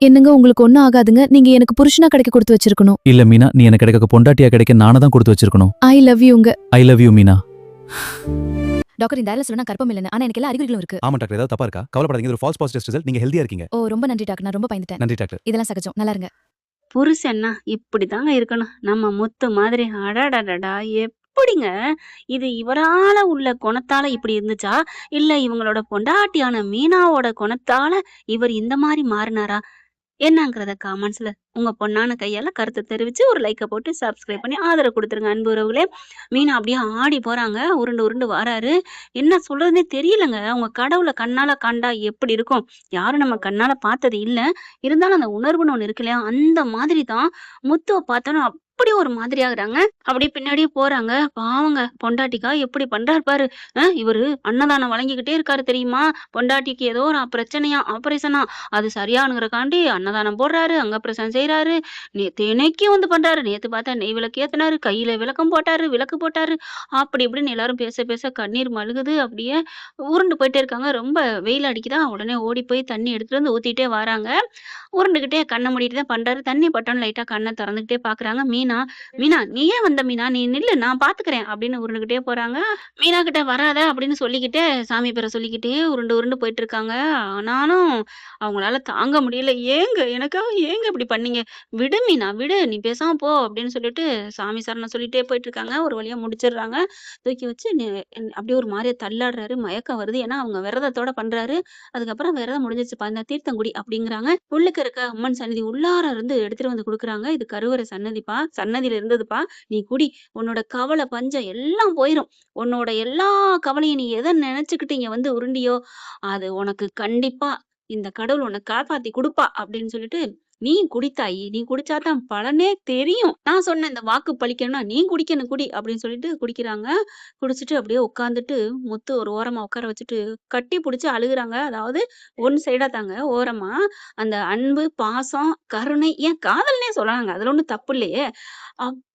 என்னங்க உங்களுக்கு ஒண்ணும் ஆகாதுங்க. நீங்க எனக்கு புருஷனா கிடைக்க கொடுத்து வச்சிருக்கணும். இல்ல மீனா, நீ எனக்கு கிடைக்க பொண்டாட்டியா கிடைக்க நானே தான் கொடுத்து வச்சிருக்கணும். ஐ லவ் யூங்க. I love you Meena. Doctor இந்த சொன்னா கர்ப்பம் இல்லைன்னு. ஆனா எனக்கு எல்லா அறிகுறிகளும் இருக்கு. ஆமா டாக்டர், ஏதாவது தப்பா இருக்கா? கவலைப்படாதீங்க, இது ஒரு ஃபால்ஸ் பாசிட்டிவ் ரிசல்ட். நீங்க ஹெல்தியா இருக்கீங்க. ஓ ரொம்ப நன்றி டாக்டர். நான் ரொம்ப பயந்துட்டேன். நன்றி டாக்டர். இதெல்லாம் சகஜம். நல்லா இருங்க. புருஷன்னா இப்படிதாங்க இருக்கணும். நம்ம முத்து மாதிரி. அடடடடா! எப்படிங்க? இது இவரால உள்ள குணத்தால இப்படி இருந்துச்சா? இல்ல இவங்களோட பொண்டாட்டியான மீனாவோட குணத்தால இவர் இந்த மாரி மாறுனாரா? என்னங்கிறத காமெண்ட்ஸ்ல உங்க பொண்ணான கையால கருத்து தெரிவிச்சு ஒரு லைக்க போட்டு சப்ஸ்கிரைப் பண்ணி ஆதரவு கொடுத்துருங்க அன்பு உறவுகளே. மீனா அப்படியே ஆடி போறாங்க. உருண்டு உருண்டு வராரு. என்ன சொல்றதுன்னே தெரியலங்க. அவங்க கடவுள கண்ணால கண்டா எப்படி இருக்கும்? யாரும் நம்ம கண்ணால பார்த்தது இல்ல. இருந்தாலும் அந்த உணர்வுன்னு ஒண்ணு இருக்கு இல்லையா? அந்த மாதிரி தான் முத்துவ பார்த்தோன்னா அப்படி ஒரு மாதிரி ஆகுறாங்க. அப்படியே பின்னாடியே போறாங்க. பாவங்க பொண்டாட்டிக்கா எப்படி பண்றாரு பாரு. இவரு அன்னதானம் வழங்கிக்கிட்டே இருக்காரு தெரியுமா? பொண்டாட்டிக்கு ஏதோ ஒரு பிரச்சனையா, ஆபரேஷனா அது சரியானுங்கிறக்காண்டி அன்னதானம் போடுறாரு, அங்கப்பிரசனம் செய்றாரு. தினைக்கும் வந்து பண்றாரு. நேத்து பார்த்தா நெய் விளக்கு ஏத்துனாரு, கையில விளக்கம் போட்டாரு, விளக்கு போட்டாரு. அப்படி இப்படின்னு எல்லாரும் பேச பேச கண்ணீர் மல்குது. அப்படியே உருண்டு போயிட்டே இருக்காங்க. ரொம்ப வெயில் அடிக்குதா, உடனே ஓடி போய் தண்ணி எடுத்துட்டு வந்து ஊத்திட்டே வராங்க. உருண்டுகிட்டே கண்ண மூடிட்டு தான் பண்றாரு. தண்ணி பட்டோனே லைட்டா கண்ண தொறந்துகிட்டே பார்க்குறாங்க. மீனா, "மீனா நீ ஏன் வந்த மீனா? நீ நில்லு நான் பார்த்துக்கிறேன்" அப்படின்னு உருண்டுகிட்டே போறாங்க. மீனா கிட்ட வராத அப்படின்னு சொல்லிக்கிட்டே, சாமி பேர சொல்லிக்கிட்டே உருண்டு உருண்டு போயிட்டுருக்காங்க. ஆனாலும் அவங்களால தாங்க முடியல. "ஏங்க எனக்காக ஏங்க இப்படி பண்ணீங்க? விடு மீனா விடு. நீ பேசாம போ" அப்படின்னு சொல்லிட்டு சாமி சரணம் சொல்லிட்டே போயிட்டுருக்காங்க. ஒரு வழியா முடிச்சிடுறாங்க. தூக்கி வச்சு அப்படியே ஒரு மாரியா தள்ளாடுறாரு. மயக்கம் வருது. ஏன்னா அவங்க விரதத்தோட பண்றாரு. அதுக்கப்புறம் விரதம் முடிஞ்சிருச்சுப்பா, இந்தா தீர்த்தம் குடி அப்படிங்கிறாங்க. உள்ளுக்க இருக்க அம்மன் சன்னதி உள்ளார இருந்து எடுத்துட்டு வந்து குடுக்குறாங்க. இது கருவறை சன்னதிப்பா. சன்னதியில இருந்ததுப்பா. நீ குடி. உன்னோட கவலை, பஞ்சம் எல்லாம் போயிரும். உன்னோட எல்லா கவலையும் நீ எத நெனச்சுக்கிட்டு இங்க வந்து உருண்டியோ, அது உனக்கு கண்டிப்பா இந்த கடவுள் உன்ன காப்பாத்தி குடுப்பா அப்படின்னு சொல்லிட்டு, "நீ குடி தாயி. நீ குடிச்சா தான் பலனே தெரியும். நான் சொன்ன இந்த வாக்கு பலிக்கணும்னா நீ குடிக்கணும் குடி" அப்படின்னு சொல்லிட்டு குடிக்கிறாங்க. குடிச்சிட்டு அப்படியே உட்காந்துட்டு முத்து ஒரு ஓரமா உட்கார வச்சுட்டு கட்டி புடிச்சு அழுகுறாங்க. அதாவது ஒன் சைடா தாங்க ஓரமா. அந்த அன்பு, பாசம், கருணை ஏன் காதல்னே சொல்லலாங்க. அதுல ஒண்ணும் தப்பு இல்லையே!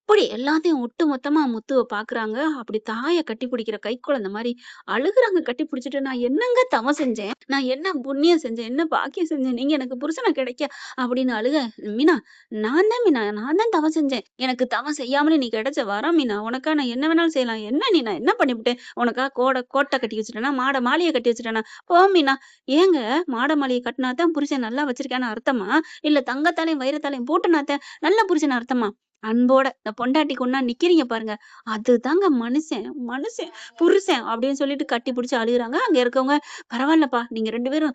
அப்படி எல்லாத்தையும் ஒட்டு மொத்தமா முத்துவ பார்க்குறாங்க. அப்படி தாய கட்டி பிடிக்கிற கைக்குழந்த மாரி அழுகுறாங்க கட்டி பிடிச்சுட்டு. "நான் என்னங்க தவம் செஞ்சேன்? நான் என்ன புண்ணியம் செஞ்சேன்? என்ன பாக்கியம் செஞ்சேன்? நீங்க எனக்கு புருஷனா கிடைக்க" அப்படின்னு அழுக. "மீனா, நான் தான் மீனா. நான் தான் தவம் செஞ்சேன். எனக்கு தவம் செய்யாமலே நீ கிடைச்ச வரம் மீனா. உனக்கா நான் என்ன வேணாலும் செய்யலாம். என்ன நீ நான் என்ன பண்ணிப்புட்டேன்? உனக்கா கோட்ட கட்டி வச்சுட்டேனா? மாட மாளிகை கட்டி வச்சுட்டேனா? போ மீனா." ஏங்க மாட மாளிகை கட்டினா தான் புருஷன் நல்லா வச்சிருக்கான்னு அர்த்தமா? இல்ல தங்கத்தாலயும், வைரத்தாலயும் பூட்டுனா தான் நல்ல புருஷன்னு அர்த்தமா? அன்போட இந்த பொண்டாட்டிக்கு ஒண்ணா நிக்கிறீங்க பாருங்க. அதுதாங்க மனுஷன், மனுஷன், புருஷன் அப்படின்னு சொல்லிட்டு கட்டி புடிச்சு அழுகுறாங்க. அங்க இருக்கவங்க, "பரவாயில்லப்பா, நீங்க 2 பேரும்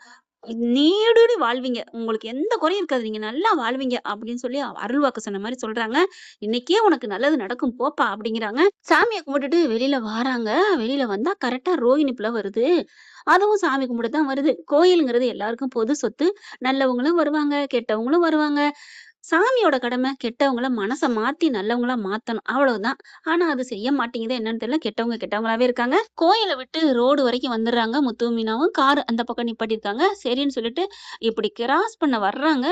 நீடூழி வாழ்வீங்க. உங்களுக்கு எந்த குறையும் இருக்காது. நீங்க நல்லா வாழ்வீங்க" அப்படின்னு சொல்லி அருள்வாக்கு சொன்ன மாரி சொல்றாங்க. "இன்னைக்கே உனக்கு நல்லது நடக்கும் போப்பா" அப்படிங்கிறாங்க. சாமிய கும்பிட்டுட்டு வெளியில வாராங்க. வெளியில வந்தா கரெக்ட்டா ரோகிணி பிழ வருது. அதுவும் சாமி கும்பிட தான் வருது. கோயிலுங்கிறது எல்லாருக்கும் பொது சொத்து. நல்லவங்களும் வருவாங்க, கெட்டவங்களும் வருவாங்க. சாமியோட கடமை கெட்டவங்கள மனச மாத்தி நல்லவங்களா மாத்தணும். அவ்வளவுதான். ஆனா அது செய்ய மாட்டேங்குது என்னன்னு தெரியல. கெட்டவங்க கெட்டவங்களாவே இருக்காங்க. கோயில விட்டு ரோடு வரைக்கும் வந்துடுறாங்க. முத்துவும் மீனாவும் கார் அந்த பக்கம் நிப்பாட்டியிருக்காங்க. சரின்னு சொல்லிட்டு இப்படி கிராஸ் பண்ண வர்றாங்க.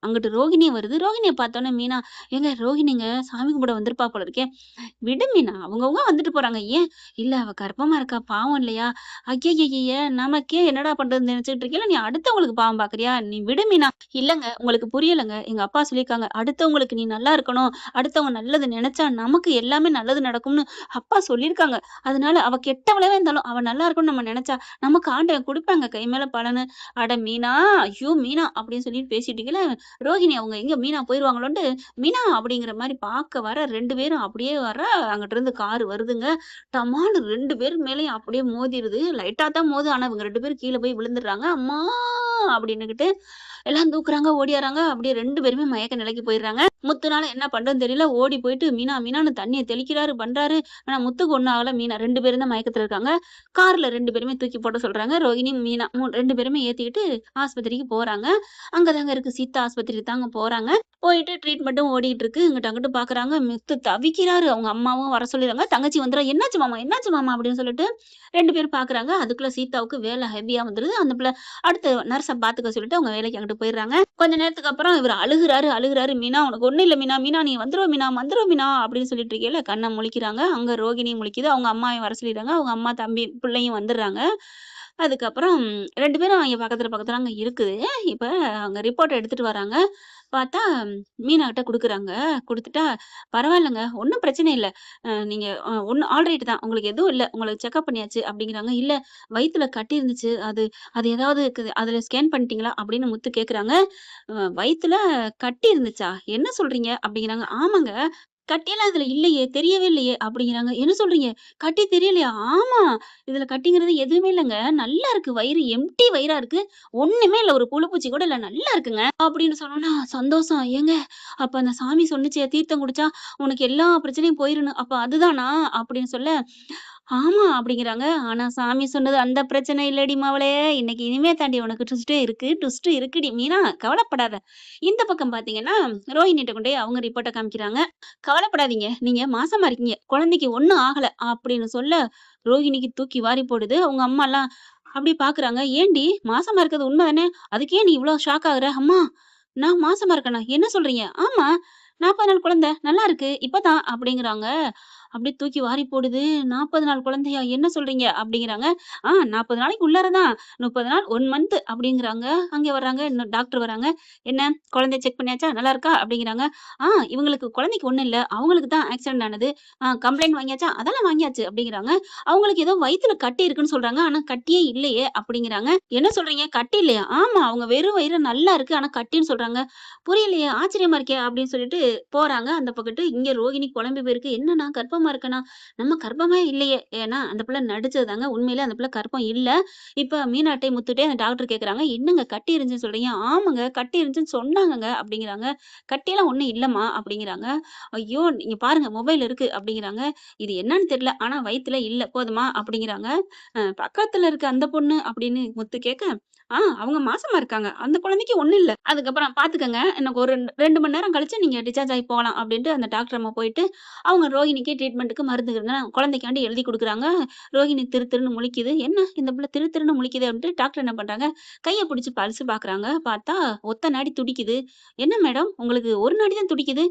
அங்கிட்டு ரோகிணி வருது. ரோகிணிய பார்த்தோனே மீனா, "ஏங்க ரோகிணிங்க சாமி கும்பிட வந்திருப்பா போல இருக்கே." "விடு மீனா, அவங்கவங்க வந்துட்டு போறாங்க. ஏன்?" "இல்ல அவ கர்ப்பமா இருக்கா. பாவம் இல்லையா?" "ஐயய்யய்ய! நமக்கே என்னடா பண்றதுன்னு நெனச்சுட்டு இருக்கையில, நீ அடுத்தவங்களுக்கு பாவம் பார்க்குறியா? நீ விடு மீனா." "இல்லங்க உங்களுக்கு புரியலங்க. எங்க அப்பா சொல்லியிருக்காங்க. அடுத்தவங்களுக்கு நீ நல்லா இருக்கணும். அடுத்தவங்க நல்லது நெனச்சா நமக்கு எல்லாமே நல்லது நடக்கும்னு அப்பா சொல்லியிருக்காங்க. அதனால அவ கெட்டவளாவே இருந்தாலும், அவ நல்லா இருக்கணும்னு நம்ம நெனச்சா, நமக்கு ஆண்டவன் குடுப்பாங்க கை மேல பலனு." "அட மீனா! ஐயோ! மீனா" அப்படின்னு சொல்லிட்டு பேசிட்டு இருக்கையில, ரோகிணி அவங்க எங்க மீனா போயிருவாங்களோன்ட்டு, "மீனா" அப்படிங்கிற மாரி பார்க்க வர 2 பேரும் அப்படியே வர, அங்கிட்டிருந்து கார் வருதுங்க. டமால்னு 2 பேர் மேலயும் அப்படியே மோதிருது. லைட்டா தான் மோதும். ஆனா இவங்க 2 பேரும் கீழ போய் விழுந்துடுறாங்க. "அம்மா!" அப்படின்னுகிட்டு எல்லாம் தூக்குறாங்க, ஓடியாராங்க. அப்படியே 2 பேருமே மயக்க நிலைக்கு போயிடுறாங்க. முத்துனால என்ன பண்றதுன்னு தெரியல. ஓடி போயிட்டு மீனா மீனான்னு தண்ணிய தெளிக்கிறாரு, பண்றாரு. ஆனா முத்துக்கு ஒண்ணும் ஆகல. மீனா 2 பேரும் தான் மயக்கத்துல இருக்காங்க. கார்ல 2 பேருமே தூக்கி போட சொல்றாங்க. ரோகிணி, மீனா 2 பேருமே ஏத்திக்கிட்டு ஆஸ்பத்திரிக்கு போறாங்க. அங்க தாங்க இருக்கு. சீதா ஆஸ்பத்திரிக்கு தாங்க போறாங்க. போயிட்டு ட்ரீட்மெண்ட்டும் ஓடிட்டு இருக்கு. இங்கிட்டு அங்கிட்டு பாக்குறாங்க. முத்து தவிக்கிறாரு. அவங்க அம்மாவும் வர சொல்லிடுறாங்க. தங்கச்சி வந்துரா, "என்னாச்சு மாமா? என்னாச்சு மாமா?" அப்படின்னு சொல்லிட்டு 2 பேரும் பாக்குறாங்க. அதுக்குள்ள சீதாவுக்கு வேலை ஹெவியா வந்துருது. அந்த பிள்ளை அடுத்து நர்ஸ பாத்துக்க சொல்லிட்டு அவங்க வேலைக்கு அங்கிட்டு போயிடுறாங்க. கொஞ்ச நேரத்துக்கு அப்புறம் இவரு அழுகுறாரு, அழுகுறாரு. "மீனா உனக்கு ஒண்ணும் இல்ல மீனா. மீனா நீ வந்துருவ மீனா, வந்துருவ மீனா" அப்படின்னு சொல்லிட்டு இருக்கையில கண்ண முழிக்கிறாங்க. அங்க ரோகிணியும் முழிக்குது. அவங்க அம்மாவையும் வர சொல்லிடுறாங்க. அவங்க அம்மா, தம்பி, பிள்ளையும் வந்துடுறாங்க. அதுக்கப்புறம் 2 பேரும் அங்க பக்கத்துல அங்க இருக்குது. இப்ப அங்க ரிப்போர்ட் எடுத்துட்டு வராங்க. பார்த்தா மீனாகிட்ட குடுக்குறாங்க. குடுத்துட்டா, "பரவாயில்லங்க. ஒண்ணும் பிரச்சனை இல்ல. நீங்க ஒண்ணும் ஆல் ரைட் தான். உங்களுக்கு எதுவும் இல்ல. உங்களுக்கு செக்கப் பண்ணியாச்சு" அப்படிங்கிறாங்க. "இல்ல வயித்துல கட்டி இருந்துச்சு. அது அது ஏதாவது அதுல ஸ்கேன் பண்ணிட்டீங்களா?" அப்படின்னு முத்து கேட்குறாங்க. "வயித்துல கட்டி இருந்துச்சா? என்ன சொல்றீங்க?" அப்படிங்கிறாங்க. "ஆமாங்க. கட்டியெல்லாம் இதுல இல்லையே! தெரியவே இல்லையே!" அப்படிங்கிறாங்க. "என்ன சொல்றீங்க? கட்டி தெரியலையா?" "ஆமா. இதுல கட்டிங்கிறது எதுவுமே இல்லங்க. நல்லா இருக்கு வயிறு. எம்ப்டி வயிறா இருக்கு. ஒண்ணுமே இல்ல. ஒரு புழு பூச்சி கூட இல்ல. நல்லா இருக்குங்க." அப்படின்னு சொன்னோனே, சந்தோஷம். "ஏங்க அப்ப அந்த சாமி சொன்னுச்சே தீர்த்தம் குடிச்சா உனக்கு எல்லா பிரச்சனையும் போயிரும்னு. அப்ப அதுதானா?" அப்படின்னு சொல்ல, "ஆமா" அப்படிங்கிறாங்க. "ஆனா சாமி சொன்னது அந்த பிரச்சனை இல்லடி மவளே! இன்னைக்கு இனிமே தாண்டி உனக்கு ட்விஸ்ட்டே இருக்கு. ட்விஸ்ட் இருக்குடி மீனா! கவலைப்படாத." இந்த பக்கம் பார்த்தீங்கன்னா, ரோஹிணிட்ட கொண்டு போய் அவங்க ரிப்போர்ட்ட காமிக்கிறாங்க. "கவலைப்படாதீங்க. நீங்க மாசமா இருக்கீங்க. குழந்தைக்கு ஒண்ணும் ஆகல." அப்படின்னு சொல்ல, ரோஹிணிக்கு தூக்கி வாரி போடுது. அவங்க அம்மாலாம் அப்படியே பார்க்குறாங்க. "ஏன்டி மாசமா இருக்கிறது உண்ம தானே? அதுக்கு ஏன் நீ இவ்ளோ ஷாக் ஆகுற?" "அம்மா நான் மாசமா இருக்கேனா? என்ன சொல்றீங்க?" "ஆமா. 40 நாள் குழந்தை. நல்லா இருக்கு. இப்பதான்." அப்படிங்கிறாங்க. அப்படியே தூக்கி வாரி போடுது. "40 நாள் குழந்தையா? என்ன சொல்றீங்க?" அப்படிங்கிறாங்க. 40 நாளைக்கு உள்ளார தான். 30 நாள் 1 மந்த்." அப்படிங்கிறாங்க. அங்கே வர்றாங்க. இன்னும் டாக்டர் வராங்க. "என்ன குழந்தைய செக் பண்ணியாச்சா? நல்லா இருக்கா?" அப்படிங்கிறாங்க. இவங்களுக்கு குழந்தைக்கு ஒண்ணும் இல்ல. அவங்களுக்கு தான் ஆக்சிடென்ட் ஆனது. கம்ப்ளைண்ட் வாங்கியாச்சா?" "அதெல்லாம் வாங்கியாச்சு." அப்படிங்கிறாங்க. "அவங்களுக்கு ஏதோ வயித்துல கட்டி இருக்குன்னு சொல்றாங்க. ஆனா கட்டியே இல்லையே." அப்படிங்கிறாங்க. "என்ன சொல்றீங்க? கட்டி இல்லையா?" "ஆமா. அவங்க வெறும் வயிறு நல்லா இருக்கு. ஆனா கட்டின்னு சொல்றாங்க." "புரியலையே! ஆச்சரியமா இருக்கே!" அப்படின்னு சொல்லிட்டு போறாங்க. அந்த பக்கத்து இங்க ரோகிணி குழம்பி போயிருக்கு. "என்ன நான் கர்ப்பமா இருக்கேனா? நம்ம கர்ப்பமே இல்லையே!" ஏன்னா அந்த பிள்ளை நடிச்சது தாங்க. உண்மையிலே அந்த பிள்ளை கர்ப்பம் இல்ல. இப்ப மீனாட்டை, முத்துட்டயும் அந்த டாக்டர் கேட்கறாங்க. "என்னங்க கட்டி இருந்துச்சுன்னு சொல்றீங்க?" "ஆமாங்க. கட்டி இருந்துச்சுன்னு சொன்னாங்கங்க." அப்படிங்கிறாங்க. "கட்டியெல்லாம் ஒண்ணும் இல்லம்மா." அப்படிங்கிறாங்க. "ஐயோ! நீங்க பாருங்க மொபைல் இருக்கு." அப்படிங்கிறாங்க. "இது என்னன்னு தெரியல. ஆனா வயித்துல இல்ல. போதுமா?" அப்படிங்கிறாங்க. பக்கத்துல இருக்க அந்த பொண்ணு" அப்படின்னு முத்து கேட்க, அவங்க மாசமா இருக்காங்க. அந்த குழந்தைக்கு ஒண்ணும் இல்ல. அதுக்கப்புறம் பாத்துக்கங்க. எனக்கு ஒரு 2 மணி நேரம் கழிச்சு நீங்க டிஸ்சார்ஜ் ஆயி போலாம் அப்டின்ட்டு அந்த டாக்டர் அம்மா போயிட்டு, அவங்க ரோஹிணிக்கு ட்ரீட்மென்ட்க்கு மருந்து கிருந்துலாம் குழந்தைக்காண்டி எழுதி குடுக்குறாங்க. ரோஹிணி திரு திருன்னு முழிக்குது. என்ன இந்த பிள்ளை திரு திருன்னு முழிக்குதே அப்டின்ட்டு டாக்டர் என்ன பண்றாங்க, கைய புடிச்சு பல்ஸ் பாக்குறாங்க. பார்த்தா ஒத்த நாடி துடிக்குது. "என்ன மேடம் உங்களுக்கு ஒரு நாடி தான் துடிக்குது.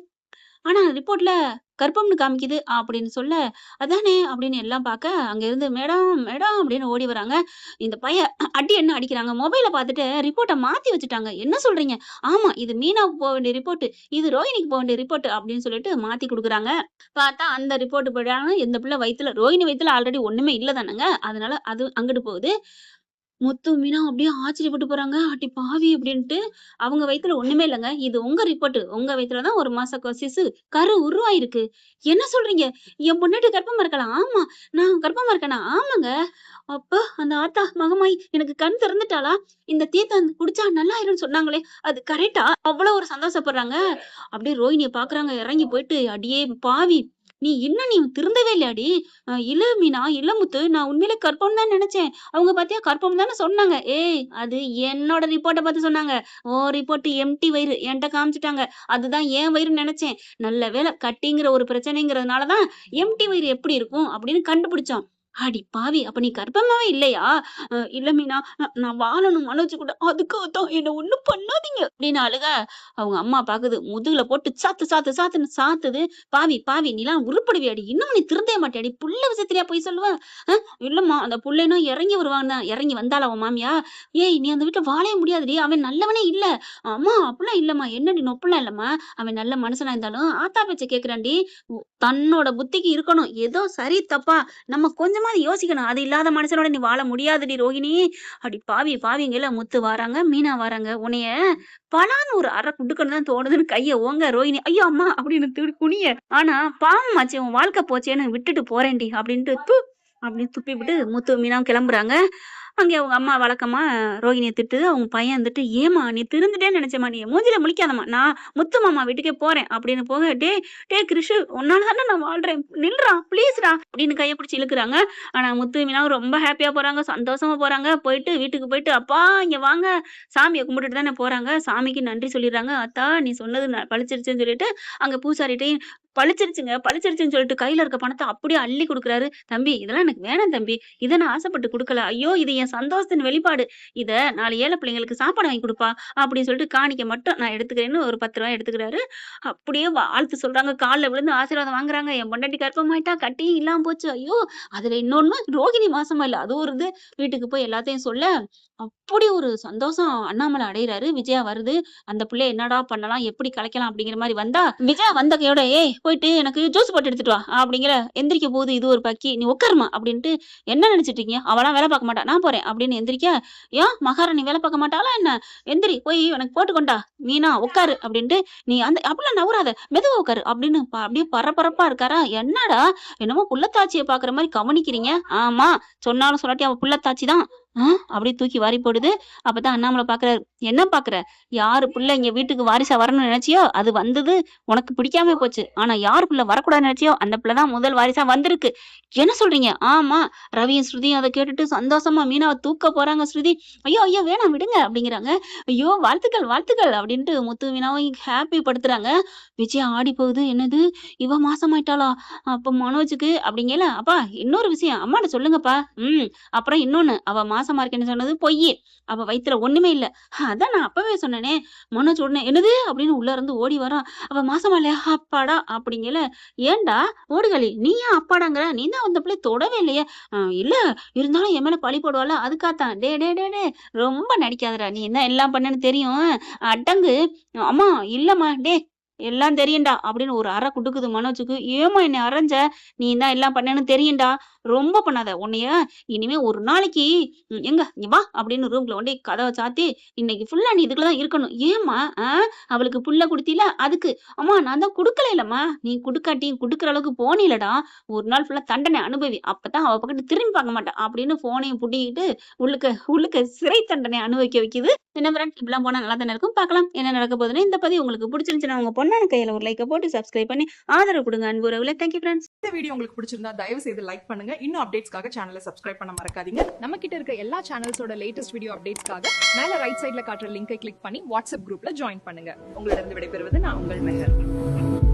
ஆனா ரிப்போர்ட்ல கர்ப்பம்னு காமிக்குது" அப்படின்னு சொல்ல, "அதானே" அப்படின்னு எல்லாம் பாக்க, அங்க இருந்து "மேடம், மேடம்" அப்படின்னு ஓடி வராங்க. இந்த பையன் அடி என்ன அடிக்கிறாங்க. மொபைல பாத்துட்டு ரிப்போர்ட்ட மாத்தி வச்சுட்டாங்க. "என்ன சொல்றீங்க?" "ஆமா, இது மீனாவுக்கு போ வேண்டிய ரிப்போர்ட். இது ரோஹிணிக்கு போ வேண்டிய ரிப்போர்ட்" அப்படின்னு சொல்லிட்டு மாத்தி குடுக்குறாங்க. பார்த்தா அந்த ரிப்போர்ட் படியான இந்த பிள்ளை வயித்துல ரோஹிணி வயித்துல ஆல்ரெடி ஒண்ணுமே இல்ல தானங்க. அதனால அது அங்கிட்டு போகுது. முத்து, மீனா அப்படியே ஆச்சரியப்பட்டு போறாங்க. "அடி பாவி!" அப்படின்ட்டு. அவங்க வயித்துல ஒண்ணுமே இல்லங்க. இது உங்க ரிப்போர்ட். உங்க வயித்துல தான் ஒரு மாச சிசு கரு உருவாயிருக்கு. என்ன சொல்றீங்க? என் பொண்டாட்டி கர்ப்பமா இருக்காளா? ஆமா. நான் கர்ப்பமா இருக்கேனா? ஆமாங்க. அப்பா! அந்த ஆத்தா மகமாயி எனக்கு கண் திறந்துட்டாளா? இந்த தீர்த்தம் குடிச்சா நல்லாயிரும்னு சொன்னாங்களே! அது கரெக்ட்டா? அவ்வளோ ஒரு சந்தோஷப்படுறாங்க. அப்படியே ரோஹிணிய பார்க்குறாங்க. இறங்கி போயிட்டு, "அடியே பாவி! நீ திருந்தவே இல்லையாடி? இல்ல மீனா, இல்ல முத்து. நான் உண்மையிலே கர்ப்பம்னு தான் நெனச்சேன். அவங்க பாத்தியா கர்ப்பம்னு தானே சொன்னாங்க." "ஏய்! அது என்னோட ரிப்போர்ட்ட பாத்து சொன்னாங்க. உன் ரிப்போர்ட் எம்ப்டி வயிறு. என்ட்ட காமிச்சுட்டாங்க. அதுதான் என் வயிறுன்னு நெனச்சேன். நல்ல வேளை கட்டிங்கிற ஒரு பிரச்சனைங்கிறதுனால தான் எம்ப்டி வயிறு எப்படி இருக்கும் அப்படின்னு கண்டுபிடிச்சோம்." "அடி பாவி! அப்ப நீ கர்ப்பமாவே இல்லையா?" இல்ல மீனா. நான் வாழணும் மனோஜ் கூட. அதுக்காக தான் என்ன ஒண்ணும் பண்ணாதீங்க." அப்படின்னு அழுக, அவங்க அம்மா பாக்குது. முதுகுல போட்டு சாத்து சாத்து சாத்துன்னு சாத்துது. "பாவி, பாவி! நீலாம் உருப்படுவியாடி? இன்னும் நீ திருந்தவே மாட்டியாடி? புள்ள விஷயத்துலயா பொய் சொல்லுவ?" "அ இல்லம்மா, அந்த புள்ளைன்னா இறங்கி வருவான் தான்." "இறங்கி வந்தாளா உன் மாமியா?" "ஏய்! நீ அந்த வீட்ல வாழவே முடியாதுடி. அவன் நல்லவனே இல்ல." "அம்மா அப்படிலாம் இல்லம்மா." "என்னடி நொப்புலாம் இல்லம்மா. அவன் நல்ல மனுஷனா இருந்தாலும் ஆத்தா பேச்ச கேட்கிறான்டி. தன்னோட புத்திக்கு இருக்கணும். ஏதோ சரி, தப்பா நம்ம கொஞ்சமாவது யோசிக்கணும். அது இல்லாத மனுஷனோட நீ வாழ முடியாதுடி ரோகிணி." அடி பாவி, பாவிங்கல்ல முத்து வாராங்க, மீனா வாராங்க. "உன்னைய பலான்னு ஒரு அறை குடுக்கணும்னு தான் தோணுதுன்னு" கைய ஓங்க ரோகிணி. "ஐயோ! அம்மா" அப்படின்னு குனிய. ஆனா பாவமாச்சே உன் வாழ்க்கை போச்சேன்னு விட்டுட்டு போறேன்டி அப்படின்ட்டு அப்படின்னு துப்பிவிட்டு முத்து, மீனாவும் கிளம்புறாங்க. அங்கே அவங்க அம்மா வழக்கமா ரோகிணிய திட்டுது. அவங்க பையன் வந்துட்டு, "ஏம்மா நீ திருந்துட்டேன்னு நெனச்சேம்மா. நீ என் மூஞ்சில முழிக்காதம்மா. நான் முத்து மாமா வீட்டுக்கே போறேன்." அப்படின்னு போக, "டேய் டேய் கிருஷு உன்னால தானே நான் வாழ்றேன். நில்றா ப்ளீஸ்டா" அப்படின்னு கைய பிடிச்சு இழுக்குறாங்க. ஆனா முத்து, மீனாவும் ரொம்ப ஹேப்பியா போறாங்க. சந்தோஷமா போறாங்க. போயிட்டு வீட்டுக்கு போயிட்டு, "அப்பா இங்க வாங்க." சாமிய கும்பிட்டுட்டு தானே போறாங்க. சாமிக்கு நன்றி சொல்லிர்றாங்க. "ஆத்தா நீ சொன்னது பளிச்சிருச்சுன்னு" சொல்லிட்டு, அங்க பூசாரிட்டயும் பளிச்சிருச்சுன்னு சொல்லிட்டு கையில இருக்க பணத்தை அப்படியே அள்ளி கொடுக்குறாரு. தம்பி இதெல்லாம் எனக்கு வேணாம் தம்பி. இதை நான் ஆசைப்பட்டு கொடுக்கல. ஐயோ இது என் சந்தோஷத்தின் வெளிப்பாடு. இத 4 ஏழை பிள்ளைங்களுக்கு சாப்பாடு வாங்கி கொடுப்பா அப்படின்னு சொல்லிட்டு காணிக்க மட்டும் நான் எடுத்துக்கிறேன்னு ஒரு 10 ரூபாய் எடுத்துக்கிறாரு. அப்படியே வாழ்த்து சொல்றாங்க. கால்ல விழுந்து ஆசீர்வாதம் வாங்குறாங்க. என் பொண்டாட்டி கர்ப்பமாயிட்டா, கட்டியும் இல்லாம போச்சு. ஐயோ அதுல இன்னொன்னு ரோகிணி மாசமா இல்ல. அது ஒரு இது. வீட்டுக்கு போய் எல்லாத்தையும் சொல்ல அப்படி ஒரு சந்தோஷம் அண்ணாமலை அடையிறாரு. விஜயா வருது. அந்த பிள்ளை என்னடா பண்ணலாம், எப்படி கலைக்கலாம் அப்படிங்கிற மாதிரி வந்தா, விஜயா வந்த கையோட ஏய் போயிட்டு எனக்கு ஜூஸ் போட்டு எடுத்துட்டு வா அப்படிங்கிற. எந்திரிக்க போது இது ஒரு பக்கி, நீ உட்காருமா அப்படின்ட்டு. என்ன நினைச்சிட்டு இருக்கீங்க, அவளாம் வேலை பார்க்க மாட்டா, நான் போறேன் அப்படின்னு எந்திரிக்க. ஏன் மகாராணி வேலை பார்க்க மாட்டாளா என்ன, எந்திரி போய் எனக்கு போட்டு கொண்டா, மீனா உட்காரு அப்படின்ட்டு. நீ அந்த அப்படிலாம் நவராத, மெதுவா உட்காரு அப்படின்னு அப்படியே பரபரப்பா இருக்காரா. என்னடா என்னமோ புள்ளத்தாச்சியை பாக்குற மாதிரி கவனிக்கிறீங்க. ஆமா சொன்னாலும் சொல்லாட்டி அவ புள்ளத்தாச்சி தான். அப்படியே தூக்கி வாரி போடுது. அப்பதான் அண்ணாமலை பாக்குறாரு. என்ன பாக்குற, யாரு புள்ள இங்க வீட்டுக்கு வாரிசா வரணும்னு நினைச்சியோ அது வந்தது, உனக்கு பிடிக்காம போச்சு. ஆனா யாரு புள்ள வரக்கூடாதுன்னு நினைச்சியோ அந்த பிள்ளைதான் முதல் வாரிசா வந்திருக்கு. என்ன சொல்றீங்க. ஆமா. ரவியும் ஸ்ருதியும் அதை கேட்டுட்டு சந்தோஷமா மீனாவை தூக்க போறாங்க. ஸ்ருதி ஐயோ ஐயோ வேணாம் விடுங்க அப்படிங்கிறாங்க. ஐயோ வாழ்த்துக்கள் வாழ்த்துக்கள் அப்படின்ட்டு முத்து மீனாவை ஹாப்பி படுத்துறாங்க. விஜயா ஆடி போகுது. என்னது இவ மாசமாயிட்டாளா, அப்ப மனோஜுக்கு அப்படிங்கல. அப்பா இன்னொரு விஷயம் அம்மாட்ட சொல்லுங்கப்பா. அப்புறம் இன்னொன்னு, அவ மாசமா இருக்கேன்னு சொன்னது பொய். அவ வயித்துல ஒண்ணுமே இல்ல. அதான் நான் அப்பவே சொன்னேனே. மனோஜ் உடனே என்னது அப்படின்னு உள்ள இருந்து ஓடி வரான். அவ மாசமா இல்லையா, அப்பாடா அப்படிங்கல. ஏன்டா ஓடுகளி நீ ஏன் அப்பாடாங்கிற, நீ தான் அந்த பிள்ளை தொடவே இல்லையே. இல்ல இருந்தாலும் என் மேல பழி போடுவாள, அதுக்காத்தான். டே டே டே டே ரொம்ப நடிக்காதடா, நீ என்ன எல்லாம் பண்ணன்னு தெரியும், அடங்கு. அம்மா இல்லம்மா டே எல்லாம் தெரியும்டா அப்படின்னு ஒரு அறை குடுக்குது மனோஜுக்கு. ஏமா என்னை அரைஞ்ச, நீ தான் எல்லாம் பண்ணேன்னு தெரியும்டா, ரொம்ப பண்ணாத உன்னைய. இனிமே ஒரு நாளைக்கு எங்க இங்க வா அப்படின்னு ரூம்ல கொண்டு கதவை சாத்தி, இன்னைக்கு ஃபுல்லா நீ இதுக்குள்ளதான் இருக்கணும். ஏமா அவளுக்கு புள்ள குடுத்தில அதுக்கு. அம்மா நான் தான் குடுக்கல இல்லம்மா, நீ குடுக்காட்டி குடுக்குற அளவுக்கு போனிலடா, ஒரு நாள் ஃபுல்லா தண்டனை அனுபவி, அப்பதான் அவ பக்கத்து திரும்பி பார்க்க மாட்டா அப்படின்னு போனையும் புட்டிக்கிட்டு உள்ளுக்க சிறை தண்டனை அனுபவிக்க வைக்குது. என்ன ஃப்ரெண்ட் இப்படிலாம் போனா நல்லா தானே இருக்கும். பார்க்கலாம் என்ன நடக்க போகுதுன்னு. இந்த பதிவு உங்களுக்கு பிடிச்சிருந்துச்சுன்னா உங்க பொண்ணான கையில ஒரு லைக்கை போட்டு சப்ஸ்கிரைப் பண்ணி ஆதரவு கொடுங்க. அன்பு உறவுல தேங்க்யூ ஃப்ரெண்ட்ஸ். இந்த வீடியோ உங்களுக்கு பிடிச்சிருந்தா தயவு செய்து லைக் பண்ணுங்க. இன்னும் அப்டேட்ஸ்க்காக சேனலை சப்ஸ்கிரைப் பண்ண மறக்காதீங்க. நம்ம கிட்ட இருக்க எல்லா சேனல்ஸோட லேட்டஸ்ட் வீடியோ அப்டேட்ஸ்க்காக மேல ரைட் சைடுல காட்டுற லிங்கை கிளிக் பண்ணி வாட்ஸ்அப் குரூப்ல ஜாயின் பண்ணுங்க. உங்களிடம் விடைபெறுவது நான் உங்கள் மெஹர்.